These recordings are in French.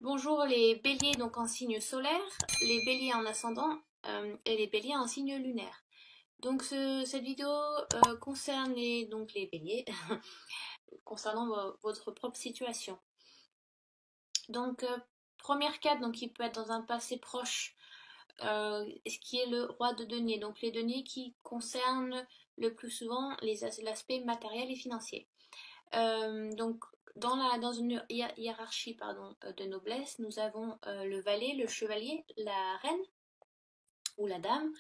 Bonjour les béliers donc en signe solaire, les béliers en ascendant et les béliers en signe lunaire. Donc cette vidéo concerne donc les béliers concernant votre propre situation. Donc première carte donc qui peut être dans un passé proche, ce qui est le roi de denier. Donc les deniers qui concernent le plus souvent l'aspect matériel et financier. Donc, dans une hiérarchie de noblesse, nous avons le valet, le chevalier, la reine ou la dame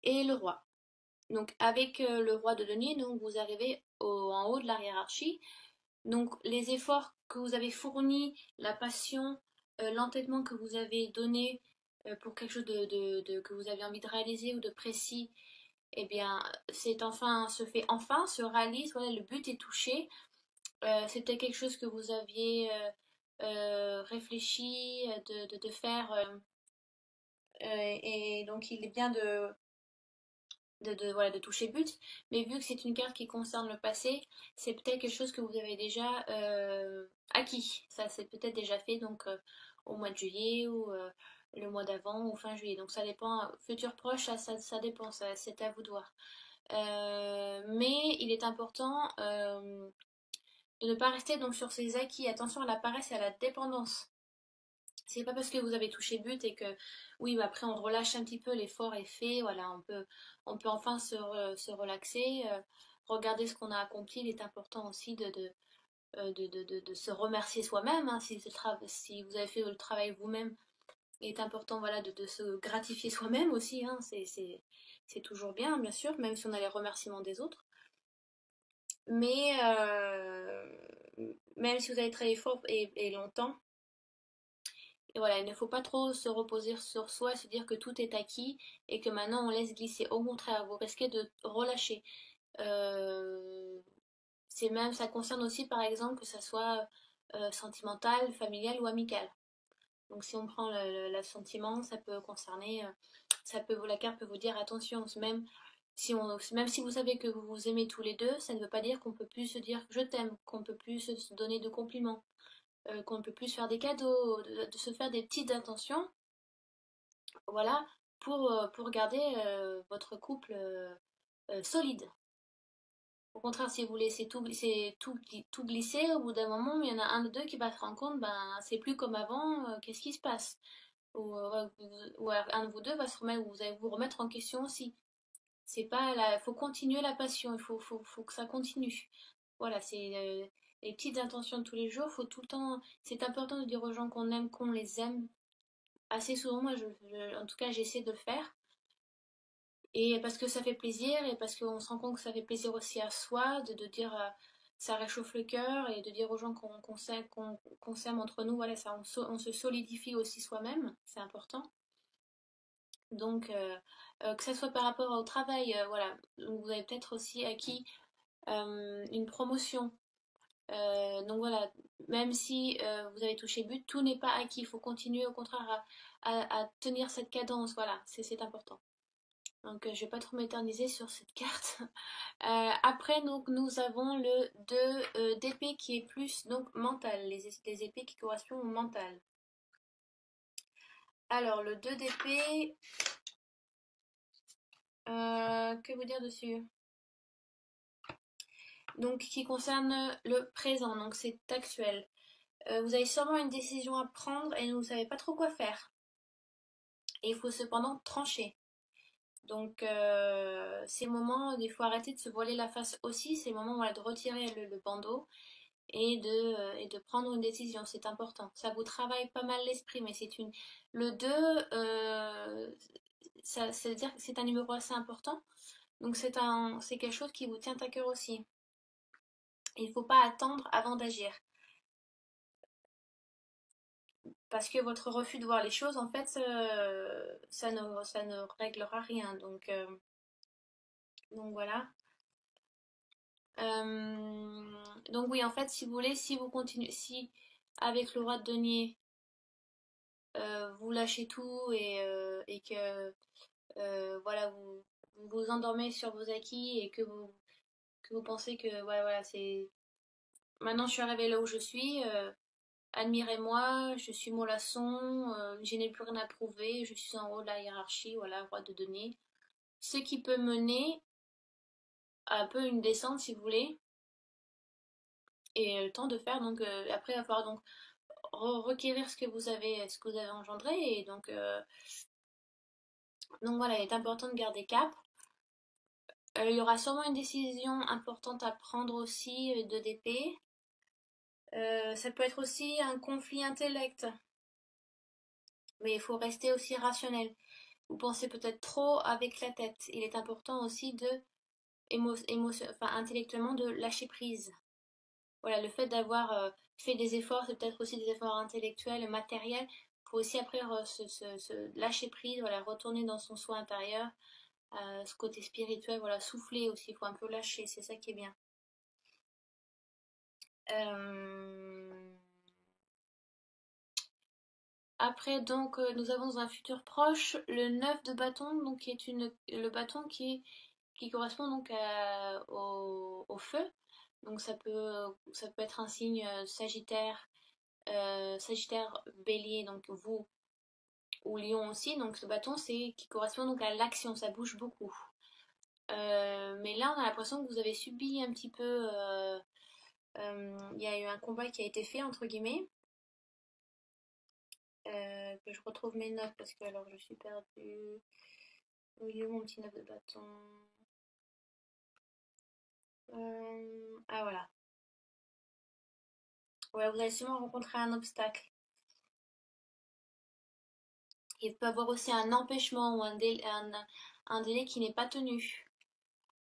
et le roi. Donc, avec le roi de denier, donc, vous arrivez en haut de la hiérarchie. Donc, les efforts que vous avez fournis, la passion, l'entêtement que vous avez donné pour quelque chose que vous avez envie de réaliser ou de précis, eh bien, se fait enfin, se réalise, voilà, le but est touché. C'était quelque chose que vous aviez réfléchi de faire et donc il est bien voilà, de toucher but, mais vu que c'est une carte qui concerne le passé, c'est peut-être quelque chose que vous avez déjà acquis. Ça c'est peut-être déjà fait donc au mois de juillet ou le mois d'avant ou fin juillet. Donc ça dépend, futur proche, ça dépend, c'est à vous de voir. Mais il est important de ne pas rester donc sur ses acquis. Attention à la paresse et à la dépendance. C'est pas parce que vous avez touché but et que oui, bah après on relâche un petit peu, l'effort est fait, voilà, on peut enfin se relaxer, regarder ce qu'on a accompli. Il est important aussi de se remercier soi-même, hein, si vous avez fait le travail vous-même. Il est important voilà, de se gratifier soi-même aussi, hein, c'est toujours bien sûr, même si on a les remerciements des autres. Mais même si vous avez travaillé fort et longtemps, et voilà, il ne faut pas trop se reposer sur soi, se dire que tout est acquis et que maintenant on laisse glisser. Au contraire, vous risquez de relâcher. Euh, c'est même, ça concerne aussi par exemple que ça soit sentimental, familial ou amical. Donc si on prend le sentiment, ça peut concerner, la carte peut vous dire attention, même si vous savez que vous vous aimez tous les deux, ça ne veut pas dire qu'on peut plus se dire je t'aime, qu'on peut plus se donner de compliments, qu'on ne peut plus se faire des cadeaux, de se faire des petites intentions, voilà, pour garder votre couple solide. Au contraire, si vous laissez tout glisser, au bout d'un moment, il y en a un de deux qui va se rendre compte, ben, c'est plus comme avant, qu'est-ce qui se passe? Ou alors un de vous deux va se remettre, vous allez vous remettre en question aussi. C'est pas la, faut continuer la passion, faut que ça continue. Voilà, c'est les petites intentions de tous les jours, faut tout le temps, c'est important de dire aux gens qu'on aime, qu'on les aime. Assez souvent, en tout cas, j'essaie de le faire. Et parce que ça fait plaisir et parce qu'on se rend compte que ça fait plaisir aussi à soi de dire ça réchauffe le cœur et de dire aux gens qu'on s'aime entre nous, voilà, ça, on se solidifie aussi soi-même, c'est important. Donc, que ça soit par rapport au travail, voilà, donc vous avez peut-être aussi acquis une promotion. Donc voilà, même si vous avez touché but, tout n'est pas acquis. Il faut continuer au contraire à tenir cette cadence. Voilà, c'est important. Donc je vais pas trop m'éterniser sur cette carte. Après, donc, nous avons le 2 d'épée qui est plus donc mental, les épées qui correspondent au mental. Alors, le 2 d'épée, que vous dire dessus? Donc, qui concerne le présent, donc c'est actuel. Vous avez sûrement une décision à prendre et vous ne savez pas trop quoi faire. Et il faut cependant trancher. Donc, ces moments, il faut arrêter de se voiler la face aussi. C'est le moment voilà, de retirer le bandeau et de prendre une décision. C'est important. Ça vous travaille pas mal l'esprit, mais c'est une. Le 2 ça veut dire que c'est un numéro assez important. Donc, c'est quelque chose qui vous tient à cœur aussi. Il ne faut pas attendre avant d'agir. Parce que votre refus de voir les choses, en fait, ça ne réglera rien. Donc voilà. Donc oui, en fait, si vous voulez, si vous continuez, si avec le roi de denier, vous lâchez tout et que voilà, vous vous endormez sur vos acquis et que vous pensez que ouais, voilà, c'est maintenant je suis arrivée là où je suis, admirez-moi, je suis mollasson, je n'ai plus rien à prouver, je suis en haut de la hiérarchie, voilà, roi de denier. Ce qui peut mener à un peu une descente si vous voulez, et le temps de faire, donc après il va falloir donc requérir ce que vous avez engendré, et donc voilà, il est important de garder cap. Il y aura sûrement une décision importante à prendre aussi de DP. Ça peut être aussi un conflit intellect, mais il faut rester aussi rationnel. Vous pensez peut-être trop avec la tête. Il est important aussi de intellectuellement de lâcher prise. Voilà, le fait d'avoir fait des efforts, c'est peut-être aussi des efforts intellectuels et matériels. Il faut aussi après se lâcher prise, voilà, retourner dans son soi intérieur, ce côté spirituel, voilà, souffler aussi, il faut un peu lâcher, c'est ça qui est bien. Euh, Après, donc, nous avons dans un futur proche le 9 de bâton, donc qui est le bâton qui correspond donc au feu. Donc ça peut être un signe Sagittaire, Bélier, donc vous, ou Lion aussi. Donc ce bâton, c'est qui correspond donc à l'action, ça bouge beaucoup. Mais là, on a l'impression que vous avez subi un petit peu. Il y a eu un combat qui a été fait, entre guillemets. Que je retrouve mes notes parce que alors je suis perdue. Où est mon petit 9 de bâton? Ah voilà. Ouais, vous allez sûrement rencontrer un obstacle. Il peut y avoir aussi un empêchement ou un délai qui n'est pas tenu.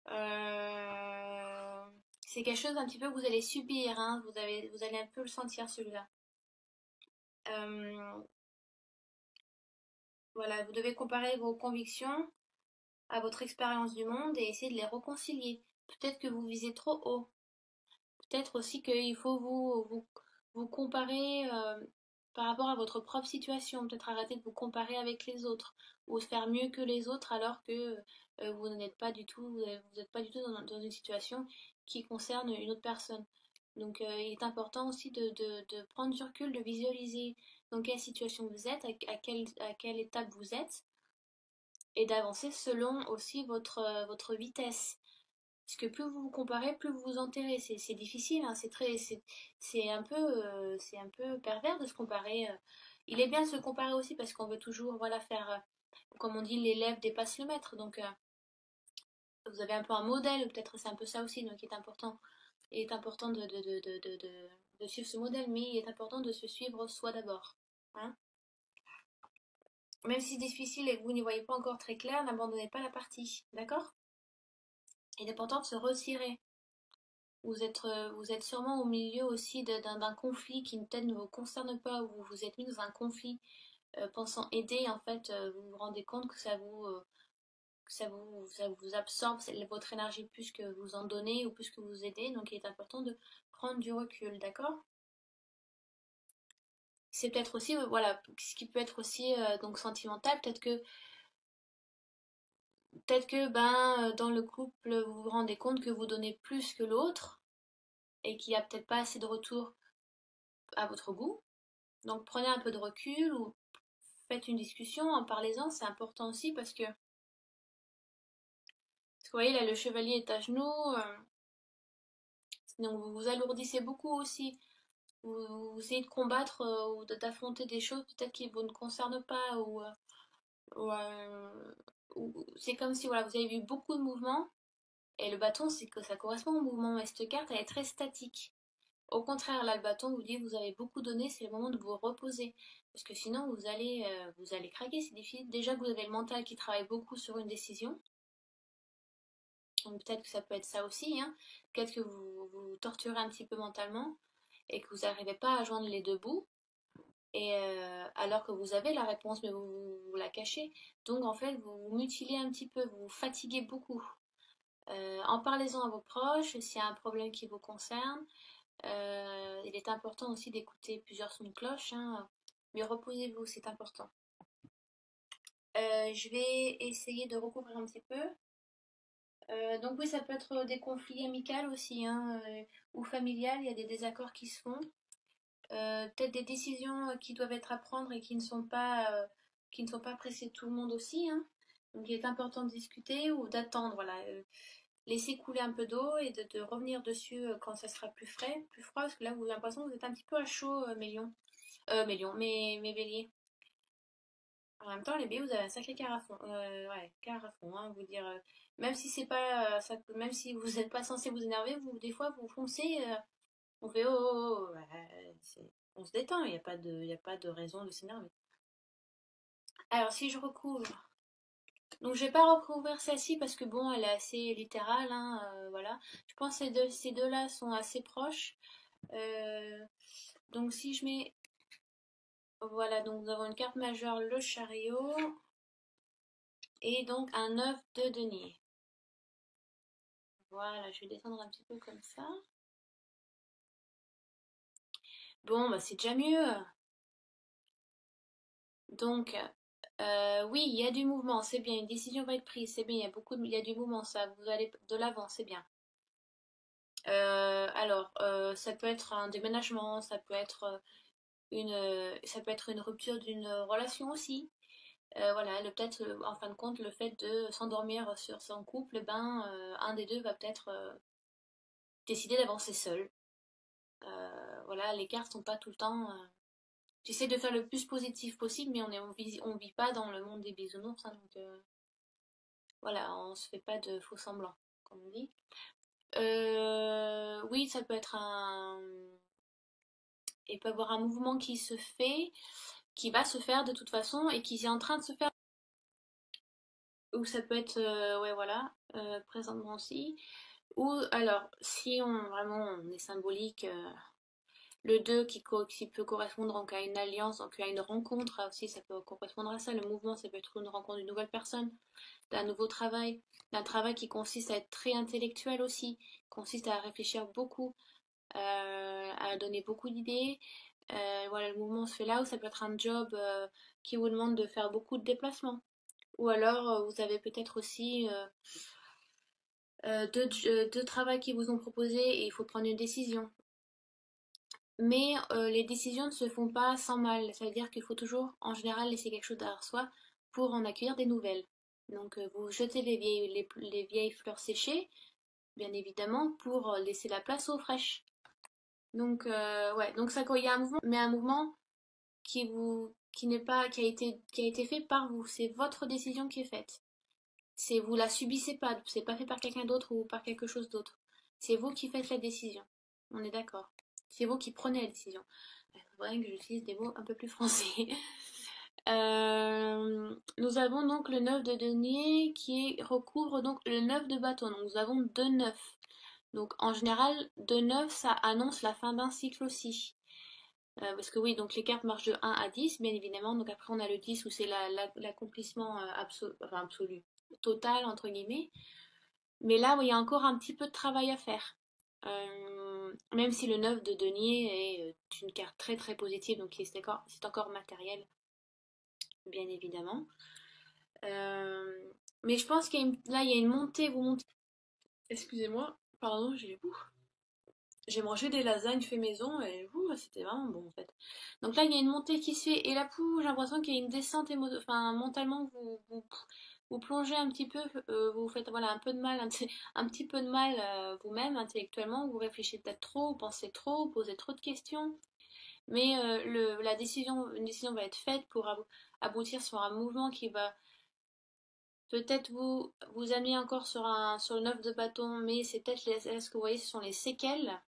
Euh, c'est quelque chose un petit peu que vous allez subir, hein. Vous allez un peu le sentir celui-là. Euh, voilà, vous devez comparer vos convictions à votre expérience du monde et essayer de les réconcilier. Peut-être que vous visez trop haut. Peut-être aussi qu'il faut vous comparer par rapport à votre propre situation. Peut-être arrêter de vous comparer avec les autres ou faire mieux que les autres alors que vous n'êtes pas du tout, vous n'êtes pas du tout dans une situation qui concerne une autre personne. Donc il est important aussi de prendre du recul, de visualiser dans quelle situation vous êtes, à quelle étape vous êtes, et d'avancer selon aussi votre vitesse. Parce que plus vous vous comparez, plus vous vous enterrez. C'est difficile, hein, c'est un peu pervers de se comparer. Il est bien de se comparer aussi parce qu'on veut toujours, voilà, faire, comme on dit, l'élève dépasse le maître. Donc, vous avez un peu un modèle, peut-être c'est un peu ça aussi, donc il est important de suivre ce modèle, mais il est important de se suivre soi d'abord. Hein. Même si c'est difficile et que vous n'y voyez pas encore très clair, n'abandonnez pas la partie, d'accord? Il est important de se retirer. Vous êtes sûrement au milieu aussi d'un conflit qui peut-être ne vous concerne pas, ou vous vous êtes mis dans un conflit pensant aider, en fait, vous vous rendez compte que ça vous absorbe votre énergie plus que vous en donnez ou plus que vous aidez, donc il est important de prendre du recul, d'accord? C'est peut-être aussi, voilà, ce qui peut être aussi donc sentimental, peut-être que ben, dans le couple, vous vous rendez compte que vous donnez plus que l'autre et qu'il n'y a peut-être pas assez de retour à votre goût. Donc prenez un peu de recul ou faites une discussion, en parlez-en, c'est important aussi parce que vous voyez là le chevalier est à genoux, donc vous vous alourdissez beaucoup aussi. Vous essayez de combattre ou d'affronter des choses peut-être qui vous ne concernent pas ou, euh, c'est comme si voilà, vous avez vu beaucoup de mouvements et le bâton c'est que ça correspond au mouvement et cette carte elle est très statique. Au contraire, là, le bâton vous dit vous avez beaucoup donné, c'est le moment de vous reposer. Parce que sinon, vous allez craquer, c'est difficile. Déjà que vous avez le mental qui travaille beaucoup sur une décision. Donc peut-être que ça peut être ça aussi. Hein. Peut-être que vous vous torturez un petit peu mentalement et que vous n'arrivez pas à joindre les deux bouts. Et alors que vous avez la réponse, mais vous la cachez. Donc en fait, vous vous mutilez un petit peu, vous vous fatiguez beaucoup. En parlez-en à vos proches, s'il y a un problème qui vous concerne. Il est important aussi d'écouter plusieurs sons de cloche, hein, mais reposez-vous, c'est important. Je vais essayer de recouvrir un petit peu. Donc oui, ça peut être des conflits amicaux aussi, hein, ou familial, il y a des désaccords qui se font. peut-être des décisions qui doivent être à prendre et qui ne sont pas pressées de tout le monde aussi, hein. Donc il est important de discuter ou d'attendre, voilà. Laisser couler un peu d'eau et de revenir dessus quand ça sera plus frais, plus froid, parce que là vous avez l'impression que vous êtes un petit peu à chaud, mes béliers. En même temps, les béliers, vous avez un sacré carafon, ouais, carafon, hein, vous dire, même si c'est pas, même si vous n'êtes pas censé vous énerver, vous, des fois, vous foncez, on fait oh, oh, oh, ouais, on se détend, il y a pas de raison de s'énerver. Alors, si je recouvre, donc je vais pas recouvrir celle-ci parce que bon, elle est assez littérale, hein, voilà. Je pense que ces deux-là sont assez proches. Euh, donc si je mets, voilà, donc nous avons une carte majeure, le chariot, et donc un œuf de denier. Voilà, je vais descendre un petit peu comme ça. Bon, bah c'est déjà mieux. Donc, oui, il y a du mouvement, c'est bien. Une décision va être prise, c'est bien. Il y a du mouvement, ça. Vous allez de l'avant, c'est bien. Ça peut être un déménagement, ça peut être une rupture d'une relation aussi. Voilà, peut-être, en fin de compte, le fait de s'endormir sur son couple, ben, un des deux va peut-être décider d'avancer seul. Voilà, les cartes sont pas tout le temps. J'essaie de faire le plus positif possible, mais on vit pas dans le monde des bisounours, hein, donc voilà, on se fait pas de faux semblants, comme on dit. Oui, ça peut être un. Il peut y avoir un mouvement qui se fait, qui va se faire de toute façon, et qui est en train de se faire. Ou ça peut être, ouais, voilà, présentement aussi. Ou alors, si on vraiment on est symbolique, le 2 qui peut correspondre donc à une alliance, donc à une rencontre aussi, ça peut correspondre à ça. Le mouvement, ça peut être une rencontre d'une nouvelle personne, d'un nouveau travail, d'un travail qui consiste à être très intellectuel aussi, consiste à réfléchir beaucoup, à donner beaucoup d'idées. Voilà, le mouvement se fait là, ou ça peut être un job qui vous demande de faire beaucoup de déplacements. Ou alors, vous avez peut-être aussi deux travails qui vous ont proposé et il faut prendre une décision. Mais les décisions ne se font pas sans mal. Ça veut dire qu'il faut toujours, en général, laisser quelque chose derrière soi pour en accueillir des nouvelles. Donc, vous jetez les vieilles fleurs séchées, bien évidemment, pour laisser la place aux fraîches. Donc, ouais, donc ça, quand il y a un mouvement, mais un mouvement qui n'est pas, qui a été fait par vous. C'est votre décision qui est faite. Vous la subissez pas, c'est pas fait par quelqu'un d'autre ou par quelque chose d'autre. C'est vous qui faites la décision. On est d'accord. C'est vous qui prenez la décision. Il faudrait que j'utilise des mots un peu plus français. Nous avons donc le 9 de denier recouvre donc le 9 de bâton. Donc nous avons deux 9. Donc en général, deux 9 ça annonce la fin d'un cycle aussi. Parce que oui, donc les cartes marchent de 1 à 10, bien évidemment. Donc après, on a le 10 où c'est l'accomplissement absolu, total, entre guillemets. Mais là, oui, il y a encore un petit peu de travail à faire. Même si le 9 de denier est une carte très très positive, donc c'est encore matériel, bien évidemment. Mais je pense là, il y a une montée, vous montez. Excusez-moi, pardon, j'ai mangé des lasagnes fait maison et c'était vraiment bon en fait. Donc là, il y a une montée qui se fait et là, j'ai l'impression qu'il y a une descente enfin, mentalement, vous plongez un petit peu, vous faites voilà, un peu de mal, un petit peu de mal vous-même intellectuellement, vous réfléchissez peut-être trop, vous pensez trop, vous posez trop de questions. Mais une décision va être faite pour aboutir sur un mouvement qui va peut-être vous amener encore sur le 9 de bâton, mais c'est peut-être ce que vous voyez, ce sont les séquelles.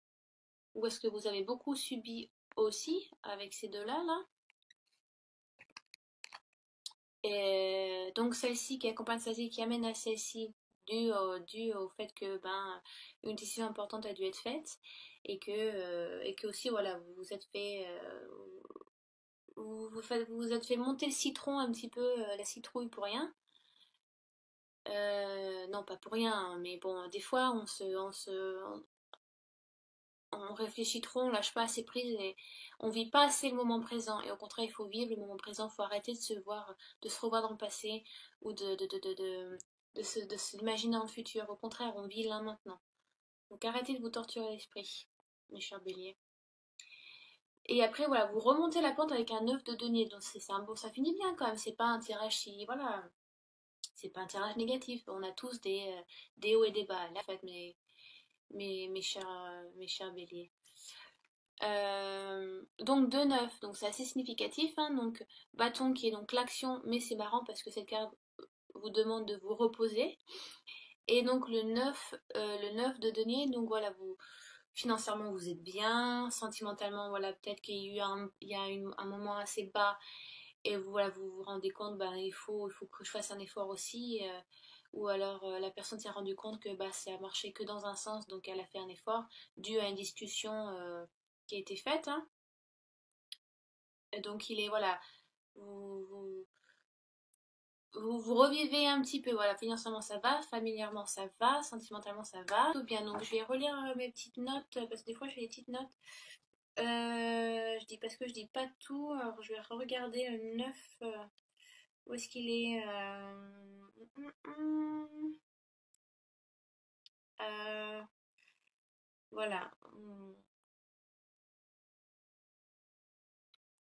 Ou est-ce que vous avez beaucoup subi aussi avec ces deux-là là? Et donc celle-ci qui accompagne celle-ci, qui amène à celle-ci, dû au fait que ben une décision importante a dû être faite et que aussi voilà vous vous êtes fait vous vous êtes fait monter le citron un petit peu la citrouille pour rien. Non pas pour rien, hein, mais bon des fois on réfléchit trop, on lâche pas assez prise et on vit pas assez le moment présent. Et au contraire, il faut vivre le moment présent, il faut arrêter de se revoir dans le passé ou de s'imaginer dans le futur. Au contraire, on vit là maintenant. Donc arrêtez de vous torturer l'esprit, mes chers béliers. Et après, voilà, vous remontez la pente avec un 9 de denier. Donc c'est un bon, ça finit bien quand même. C'est pas un tirage si, voilà, c'est pas un tirage négatif. On a tous des hauts et des bas. Là, en fait, mes chers béliers. Donc 2 9, donc c'est assez significatif, hein. Donc bâton qui est donc l'action, mais c'est marrant parce que cette carte vous demande de vous reposer. Et donc le 9 de denier, donc voilà, vous financièrement vous êtes bien, sentimentalement voilà, peut-être qu'il y a eu un moment assez bas et vous, voilà, vous vous rendez compte, ben, il faut que je fasse un effort aussi, ou alors la personne s'est rendue compte que bah, ça a marché que dans un sens, donc elle a fait un effort dû à une discussion qui a été faite, hein. Et donc il est, voilà, vous, vous, vous revivez un petit peu, voilà, financièrement ça va, familièrement ça va, sentimentalement ça va, tout bien. Donc je vais relire mes petites notes, parce que des fois je fais des petites notes. Je dis parce que je dis pas tout, alors je vais regarder le 9, où est-ce qu'il est, euh, voilà.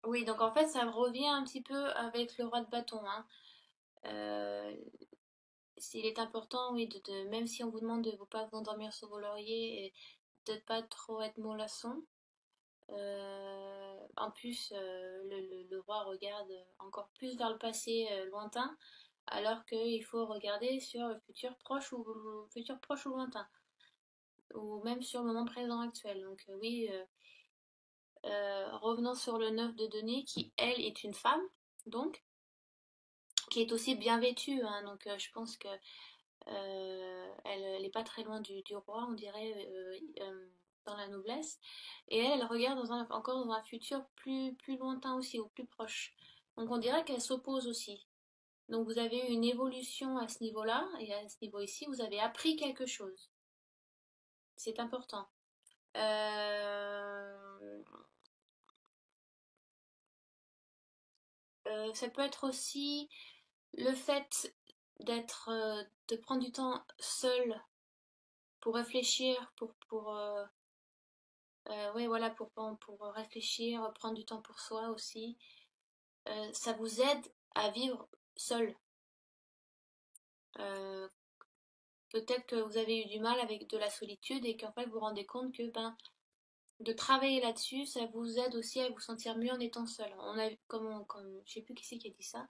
Oui, donc en fait ça revient un petit peu avec le roi de bâton, hein. Euh, S'il est important, oui, même si on vous demande de ne pas vous endormir sur vos lauriers et de ne pas trop être mollasson. En plus, le roi regarde encore plus vers le passé lointain, alors qu'il faut regarder sur le futur proche ou lointain, ou même sur le moment présent actuel. Donc oui, revenons sur le 9 de denier, qui elle est une femme, donc, qui est aussi bien vêtue, hein. Donc je pense que elle n'est pas très loin du roi, on dirait, dans la noblesse. Et elle regarde encore dans un futur plus lointain aussi, ou plus proche. Donc on dirait qu'elle s'oppose aussi. Donc vous avez eu une évolution à ce niveau-là, et à ce niveau ici, vous avez appris quelque chose. C'est important. Euh, Ça peut être aussi le fait de prendre du temps seul pour réfléchir, ouais, voilà, pour réfléchir, prendre du temps pour soi aussi. Ça vous aide à vivre seul. Euh, Peut-être que vous avez eu du mal avec de la solitude et qu'en fait vous vous rendez compte que ben, de travailler là-dessus, ça vous aide aussi à vous sentir mieux en étant seul. On a, comme je sais plus qui c'est qui a dit ça,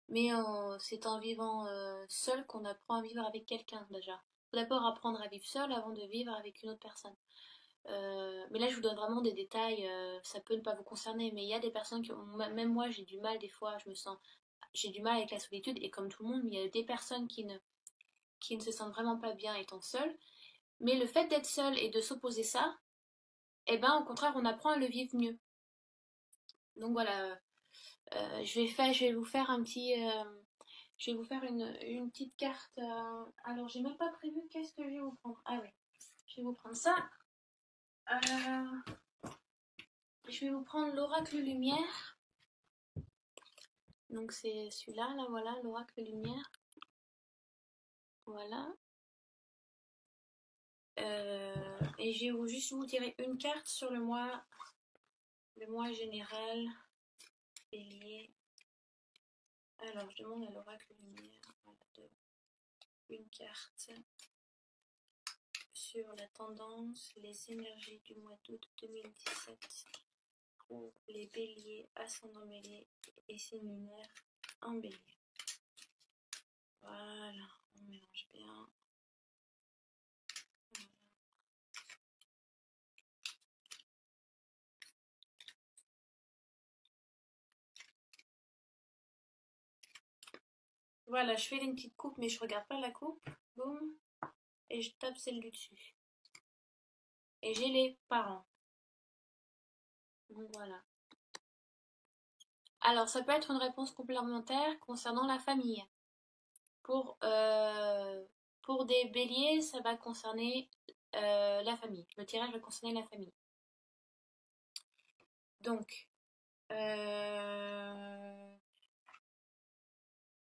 mais c'est en vivant seul qu'on apprend à vivre avec quelqu'un déjà. Faut d'abord apprendre à vivre seul avant de vivre avec une autre personne. Mais là, je vous donne vraiment des détails, ça peut ne pas vous concerner, mais il y a des personnes qui ont, même moi, j'ai du mal des fois, j'ai du mal avec la solitude, et comme tout le monde, mais il y a des personnes qui ne se sentent vraiment pas bien étant seules. Mais le fait d'être seul et de s'opposer ça, eh ben, au contraire, on apprend à le vivre mieux. Donc voilà, je vais vous faire je vais vous faire une petite carte. Alors, j'ai même pas prévu qu'est-ce que je vais vous prendre. Ah oui, je vais vous prendre ça. Euh, je vais vous prendre l'oracle lumière. Donc c'est celui-là, là voilà, l'oracle lumière. Voilà. Et je vais juste vous tirer une carte sur le mois général, bélier. Alors je demande à l'oracle lumière, voilà, une carte sur la tendance, les énergies du mois d'août 2017 pour les béliers, ascendant bélier et signe lunaire en bélier. Voilà, on mélange bien. Voilà, je fais une petite coupe, mais je regarde pas la coupe. Boum. Et je tape celle du dessus. Et j'ai les parents. Donc voilà. Alors, ça peut être une réponse complémentaire concernant la famille. Pour, euh, pour des béliers, ça va concerner la famille. Le tirage va concerner la famille. Donc,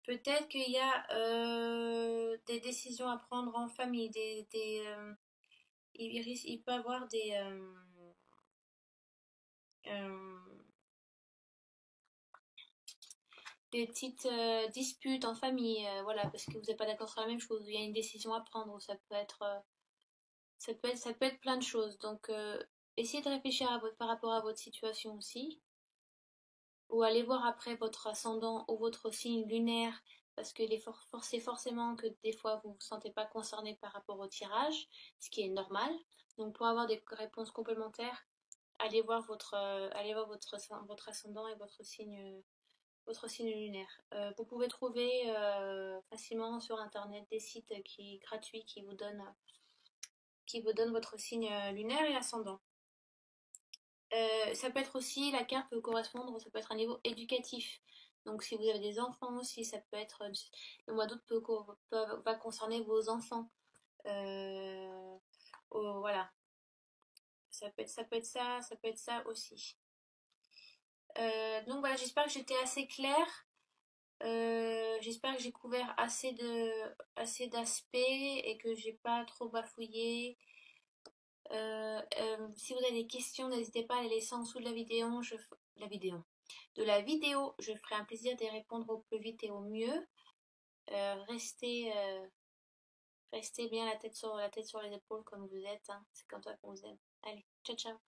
peut-être qu'il y a des décisions à prendre en famille. Il peut y avoir euh, des petites disputes en famille, voilà, parce que vous n'êtes pas d'accord sur la même chose, il y a une décision à prendre, ça peut être plein de choses. Donc, essayez de réfléchir par rapport à votre situation aussi, ou allez voir après votre ascendant ou votre signe lunaire, parce que c'est forcément que des fois vous ne vous sentez pas concerné par rapport au tirage, ce qui est normal. Donc, pour avoir des réponses complémentaires, allez voir votre ascendant et votre signe lunaire. Vous pouvez trouver facilement sur internet des sites gratuits qui vous donnent votre signe lunaire et ascendant. Ça peut être aussi, la carte peut correspondre, ça peut être un niveau éducatif. Donc si vous avez des enfants aussi, ça peut être, le mois d'août va concerner vos enfants. Voilà, ça peut être ça aussi. Donc voilà, j'espère que j'étais assez claire. J'espère que j'ai couvert assez d'aspects et que j'ai pas trop bafouillé. Si vous avez des questions, n'hésitez pas à les laisser en dessous de la vidéo. Je ferai un plaisir d'y répondre au plus vite et au mieux. Restez bien la tête sur les épaules comme vous êtes, hein. C'est comme ça qu'on vous aime. Allez, ciao ciao.